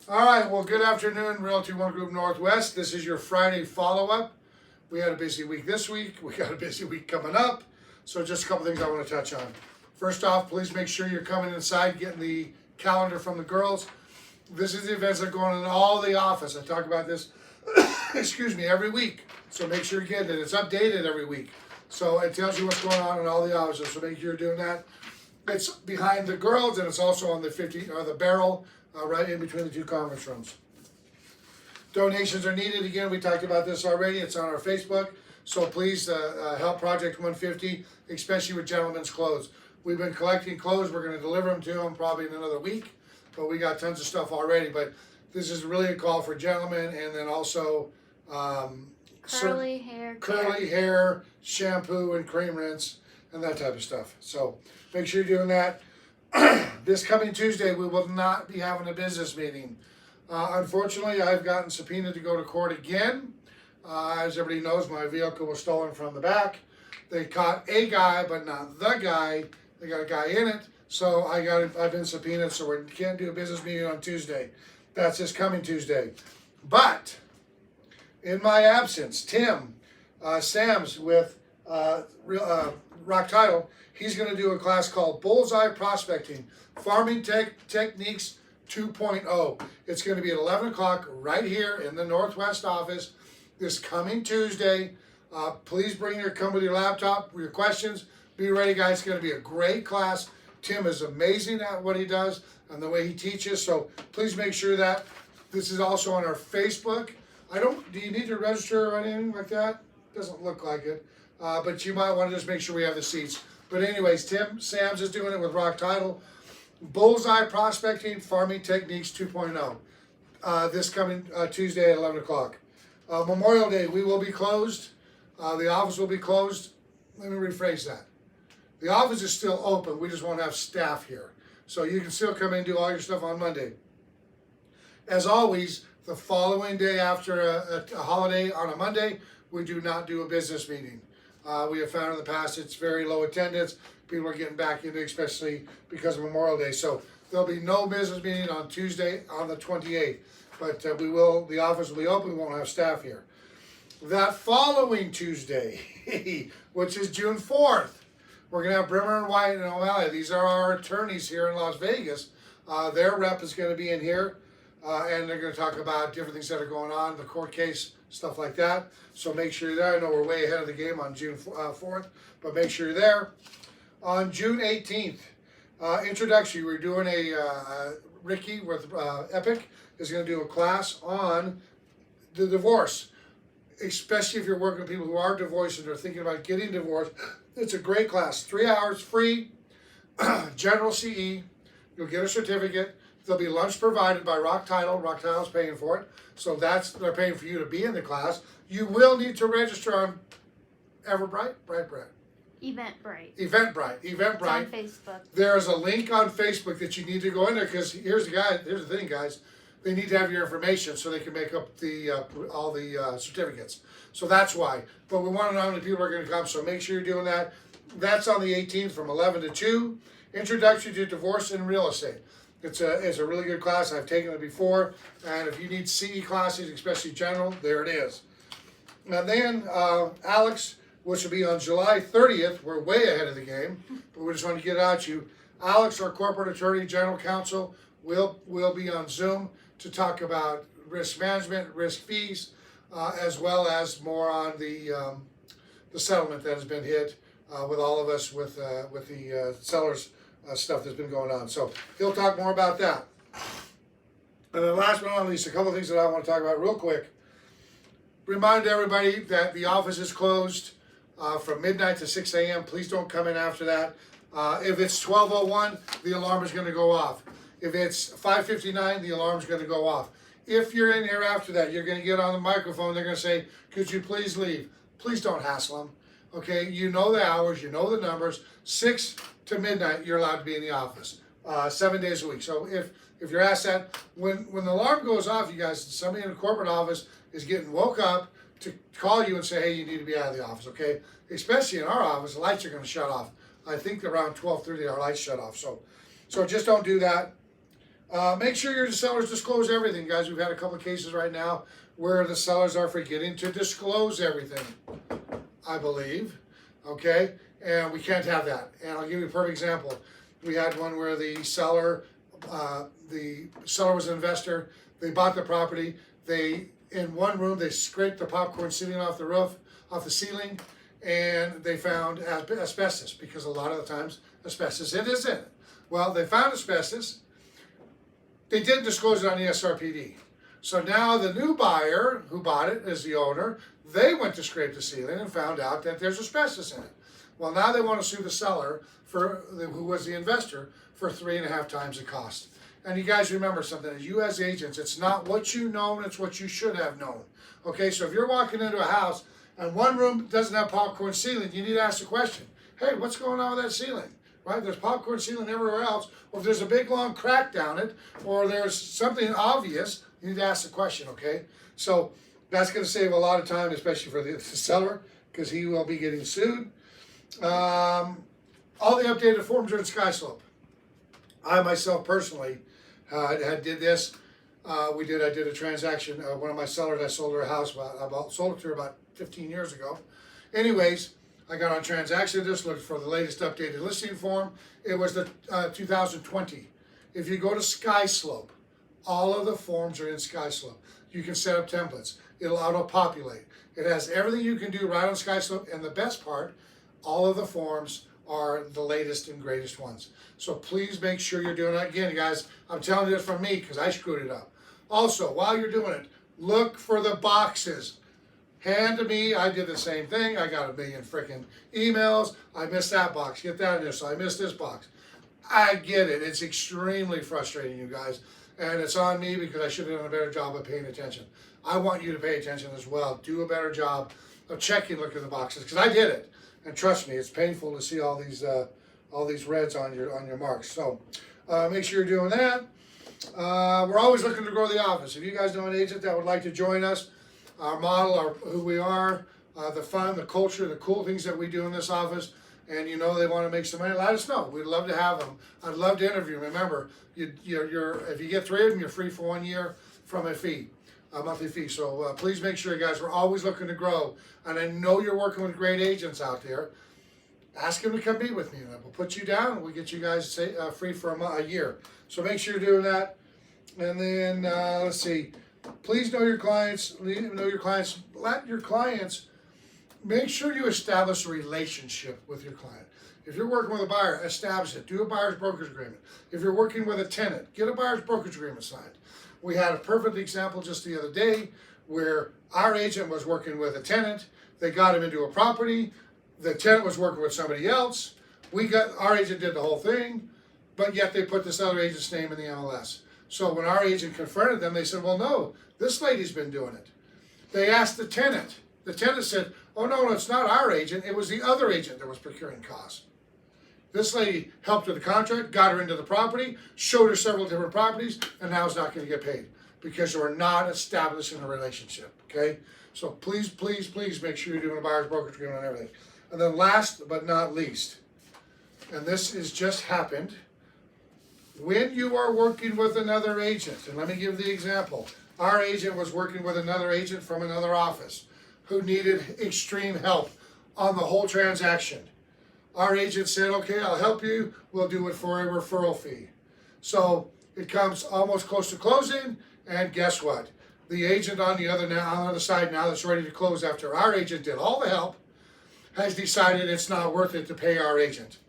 All right, well, good afternoon, Realty One Group Northwest. This is your Friday follow-up. We had a busy week this week. We got a busy week coming up. So just a couple things I want to touch on. First off, please make sure you're coming inside, getting the calendar from the girls. This is the events that are going on in all the office. I talk about this, excuse me, every week. So make sure you get it. It's updated every week. So it tells you what's going on in all the offices. So make sure you're doing that. It's behind the girls, and it's also on the 50 or the barrel, right in between the two conference rooms. Donations are needed. Again, we talked about this already. It's on our Facebook. So please help Project 150, especially with gentlemen's clothes. We've been collecting clothes. We're going to deliver them to them probably in another week, but we got tons of stuff already. But this is really a call for gentlemen, and then also curly hair, shampoo and cream rinse, and that type of stuff. So make sure you're doing that. This coming Tuesday, we will not be having a business meeting. Unfortunately, I've gotten subpoenaed to go to court again. As everybody knows, my vehicle was stolen from the back. They caught a guy, but not the guy. They got a guy in it. So I've been subpoenaed, so we can't do a business meeting on Tuesday. That's this coming Tuesday. But in my absence, Tim Sams with Rock Title, he's going to do a class called Bullseye Prospecting, Farming Techniques 2.0. It's going to be at 11 o'clock right here in the Northwest office this coming Tuesday. Please come with your laptop, your questions. Be ready, guys. It's going to be a great class. Tim is amazing at what he does and the way he teaches. So please make sure that this is also on our Facebook. Do you need to register or anything like that? Doesn't look like it. But you might want to just make sure we have the seats. But anyways, Tim Sams is doing it with Rock Title. Bullseye Prospecting, Farming Techniques 2.0. This coming Tuesday at 11 o'clock. Memorial Day, we will be closed. The office will be closed. Let me rephrase that. The office is still open. We just won't have staff here. So you can still come in and do all your stuff on Monday. As always, the following day after a holiday on a Monday, we do not do a business meeting. We have found in the past it's very low attendance. People are getting back into it, especially because of Memorial Day. So there'll be no business meeting on Tuesday on the 28th. But the office will be open. We won't have staff here. That following Tuesday, which is June 4th, we're going to have Brimmer and White and O'Malley. These are our attorneys here in Las Vegas. Their rep is going to be in here, and they're going to talk about different things that are going on, the court case, stuff like that. So make sure you're there. I know we're way ahead of the game on June 4th, but make sure you're there. On June 18th, introductory, we're doing Ricky with Epic is going to do a class on the divorce, especially if you're working with people who are divorced and are thinking about getting divorced. It's a great class, 3 hours free, general CE. You'll get a certificate. There'll be lunch provided by Rock Title. Rock Title's paying for it. So they're paying for you to be in the class. You will need to register on Eventbrite. Eventbrite. It's on Facebook. There's a link on Facebook that you need to go in there because here's the thing, guys. They need to have your information so they can make up all the certificates. So that's why. But we want to know how many people are going to come, so make sure you're doing that. That's on the 18th from 11 to 2. Introduction to Divorce and Real Estate. It's a really good class. I've taken it before. And if you need CE classes, especially general, there it is. And then Alex, which will be on July 30th. We're way ahead of the game, but we just want to get it out to you. Alex, our corporate attorney, general counsel, will be on Zoom to talk about risk management, risk fees, as well as more on the settlement that has been hit with all of us with the sellers stuff that's been going on. So he'll talk more about that. And then last but not least, a couple of things that I want to talk about real quick. Remind everybody that the office is closed from midnight to 6 a.m. Please don't come in after that. If it's 12:01, the alarm is going to go off. If it's 5:59, the alarm is going to go off. If you're in here after that, you're going to get on the microphone. They're going to say, "Could you please leave?" Please don't hassle them. Okay, you know the hours, you know the numbers. 6 to midnight, you're allowed to be in the office, 7 days a week. So if you're asked that, when the alarm goes off, you guys, somebody in the corporate office is getting woke up to call you and say, "Hey, you need to be out of the office." Okay, especially in our office, the lights are going to shut off. I think around 12:30, our lights shut off. So just don't do that. Make sure your sellers disclose everything, guys. We've had a couple of cases right now where the sellers are forgetting to disclose everything, I believe. Okay, and we can't have that. And I'll give you a perfect example. We had one where the seller was an investor. They bought the property. In one room, they scraped the popcorn ceiling off the roof, off the ceiling, and they found asbestos, because a lot of the times asbestos it is in it. Well, they found asbestos. They didn't disclose it on the SRPD. So now the new buyer who bought it is the owner. They went to scrape the ceiling and found out that there's asbestos in it. Well, now they want to sue the seller who was the investor for 3.5 times the cost. And you guys remember something, you as agents, it's not what you know, it's what you should have known. Okay, so if you're walking into a house and one room doesn't have popcorn ceiling, you need to ask the question, hey, what's going on with that ceiling? Right, there's popcorn ceiling everywhere else, or if there's a big long crack down it, or there's something obvious, you need to ask the question, okay? So that's going to save a lot of time, especially for the seller, because he will be getting sued. All the updated forms are in SkySlope. I myself personally did this. I did a transaction. One of my sellers, I sold her a house sold it to her about 15 years ago. Anyways, I got on Transaction List, looked for the latest updated listing form. It was the 2020. If you go to SkySlope, all of the forms are in SkySlope. You can set up templates. It'll auto-populate. It has everything you can do right on SkySlope, and the best part, all of the forms are the latest and greatest ones. So please make sure you're doing that. Again, guys, I'm telling you this from me because I screwed it up. Also, while you're doing it, look for the boxes. Hand to me, I did the same thing. I got a million freaking emails. I missed that box. Get that in there. So I missed this box. I get it. It's extremely frustrating, you guys. And it's on me because I should have done a better job of paying attention. I want you to pay attention as well. Do a better job of checking, looking at the boxes, because I did it. And trust me, it's painful to see all these reds on your marks. So make sure you're doing that. We're always looking to grow the office. If you guys know an agent that would like to join us, our model, who we are, the fun, the culture, the cool things that we do in this office, and you know they want to make some money, let us know. We'd love to have them. I'd love to interview them. Remember, if you get 3 of them, you're free for 1 year from a monthly fee. So please make sure, guys, we're always looking to grow. And I know you're working with great agents out there. Ask them to come meet with me. And we'll put you down, and we'll get you guys free for a year. So make sure you're doing that. And then, let's see. Please know your clients. Let your clients, make sure you establish a relationship with your client. If you're working with a buyer, establish it. Do a buyer's brokerage agreement. If you're working with a tenant, get a buyer's brokerage agreement signed. We had a perfect example just the other day where our agent was working with a tenant. They got him into a property. The tenant was working with somebody else. Our agent did the whole thing, but yet they put this other agent's name in the MLS. So when our agent confronted them, they said, well, no, this lady's been doing it. They asked the tenant. The tenant said, oh, no, it's not our agent. It was the other agent that was procuring costs. This lady helped with the contract, got her into the property, showed her several different properties, and now is not going to get paid because you're not establishing a relationship, okay? So please, please, please make sure you're doing a buyer's brokerage agreement on everything. And then last but not least, and this has just happened, when you are working with another agent, and let me give the example. Our agent was working with another agent from another office who needed extreme help on the whole transaction. Our agent said, okay, I'll help you. We'll do it for a referral fee. So it comes almost close to closing, and guess what? The agent on the other side now that's ready to close after our agent did all the help has decided it's not worth it to pay our agent.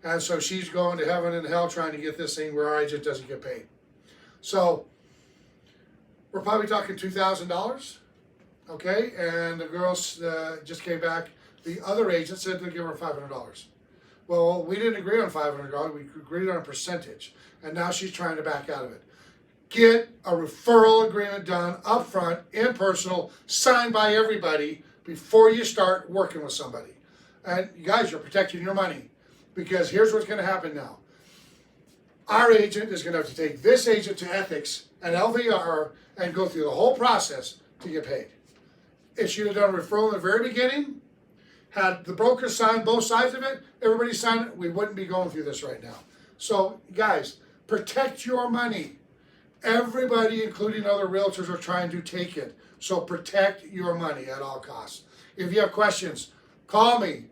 And so she's going to heaven and hell trying to get this thing where our agent doesn't get paid. So we're probably talking $2,000, okay? And the girls just came back. The other agent said to give her $500. Well, we didn't agree on $500. We agreed on a percentage. And now she's trying to back out of it. Get a referral agreement done up front, impersonal, signed by everybody before you start working with somebody. And you guys, you're protecting your money. Because here's what's going to happen now. Our agent is going to have to take this agent to ethics and LVR and go through the whole process to get paid. If she'd have done a referral in the very beginning, had the broker sign both sides of it, everybody signed it, we wouldn't be going through this right now. So, guys, protect your money. Everybody, including other realtors, are trying to take it. So protect your money at all costs. If you have questions, call me.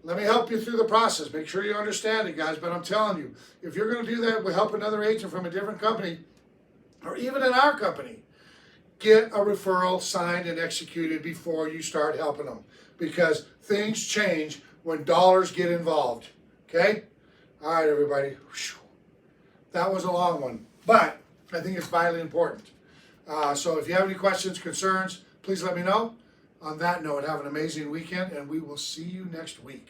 Let me help you through the process. Make sure you understand it, guys. But I'm telling you, if you're going to do that, we'll help another agent from a different company, or even in our company, get a referral signed and executed before you start helping them. Because things change when dollars get involved. Okay? All right, everybody. Whew. That was a long one. But I think it's vitally important. So if you have any questions, concerns, please let me know. On that note, have an amazing weekend, and we will see you next week.